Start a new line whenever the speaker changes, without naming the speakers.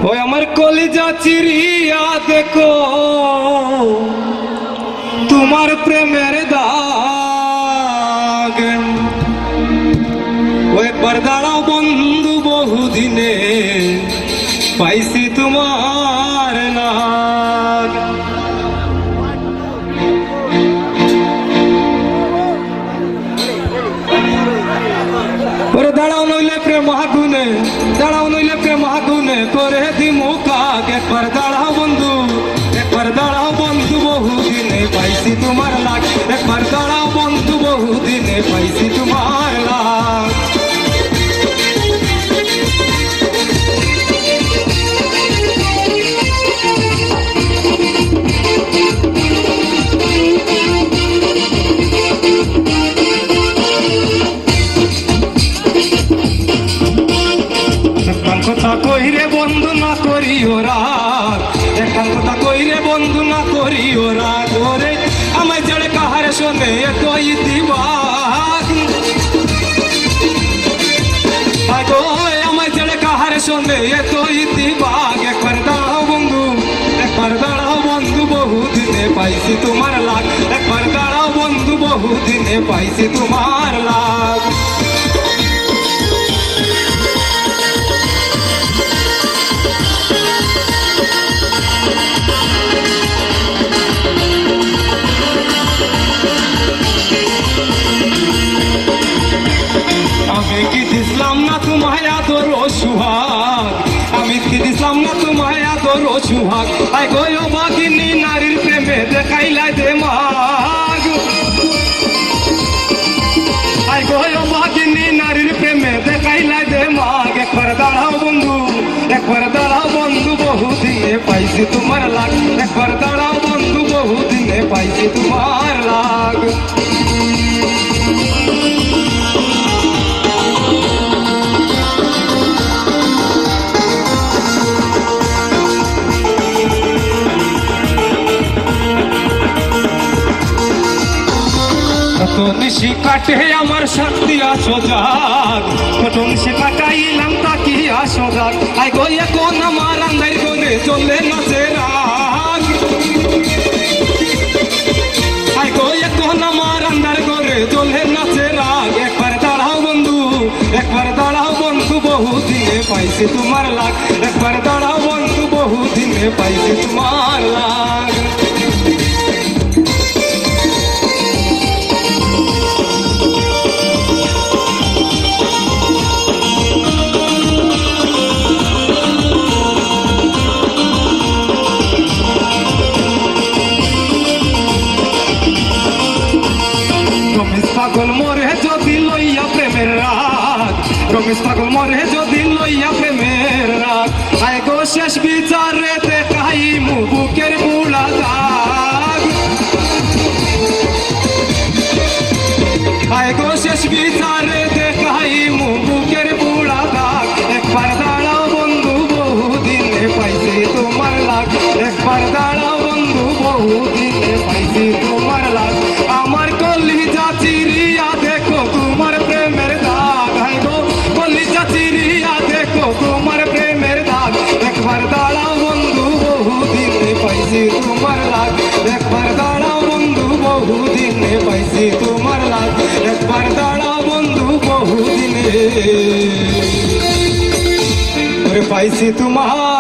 ওই আমার কলিজা চিরিয়া দেখো তোমার প্রেমের দাগ। ওই পর্দাড়াও বন্ধু বহুদিনে পাইছি তোমার নাগ। ওরে দাঁড়াও নইলে প্রেম আগুনে, দাঁড়াও নইলে প্রেম আগুনে করে দিমু কাক। একবার দাঁড়াও বন্ধু, একবার দাঁড়াও বন্ধু বহুদিনে পাইছি তোমার লাগ। একবার দাঁড়াও বন্ধু বহুদিনে পাইছি তোমার লাগ। কথা কইরে বন্ধু না করিও রাগ, একান কথা কইরে বন্ধু না করিও রাগ। ওরে আমায় জড়ে কাহার শোনে তো ইতিবাগ। আমায় জড়ে কাহার শোনে তো ইতিবাগ। একবার দাঁড়াও বন্ধু, একবার দাঁড়াও বন্ধু বহুদিনে পাইছি তোমার লাগ। একবার দাঁড়াও বন্ধু বহুদিনে পাইছি তোমার লাগ। আমি কি দিসলাম না তোমায় আদর ও সুহাগ, আমি কি দিসলাম না তোমায় আদর ও সুহাগ। আই গো বাগিনী নারীর প্রেমে দেখাইলাই দে মাগ। আই গো বাগিনী নারীর প্রেমে দেখাইলাই দে মাগ। একবার দাঁড়াও বন্ধু, একবার দাঁড়াও বন্ধু বহুদিনে পাইছি তোমার লাগ। একবার দাঁড়াও বন্ধু বহুদিনে পাইছি তোমার লাগ। কত নিশি কাটে আমার শান্তি আসো যাক, কত নিশি কাটাইলাম তাকি আসো যাক। আই গো এখন আমার আন্দার গনে চলে নাচে রাগ। আই গো এখন আমার আন্দার গনে চলে নাচে রাগ। একবার দাঁড়াও বন্ধু, একবার দাঁড়াও বন্ধু বহুদিনে পাইছি তোমার লাগ। একবার দাঁড়াও বন্ধু বহুদিনে পাইছি তোমার লাগ। পাগল মরে যদি লইয়া প্রেমের রাগ, রমেশ পাগল মরে যদি লইয়া প্রেমের রাগ। আয় গো শেষ বিচারে দেখাই মু বুকের বুড়া দাগ। আয় গো শেষ বিচারে দেখাই মু বুকের বুড়া দাগ। একবার দাঁড়াও বন্ধু বহুদিনে পাইছি তোমার লাগ। একবার দাঁড়াও বন্ধু বহুদিনে পাইছি তোমার লাগ। আমার কলিজা চিরিয়া দেখো তোমার প্রেমের দাগ। হায় গো কলিজা চিরিয়া দেখো তোমার প্রেমের দাগ। একবার দাঁড়াও বন্ধু বহুদিনে পাইছি তোমার লাগ। একবার দাঁড়াও বন্ধু বহুদিনে পাইছি তোমার লাগ। একবার দাঁড়াও বন্ধু বহুদিনে পাইছি তোমার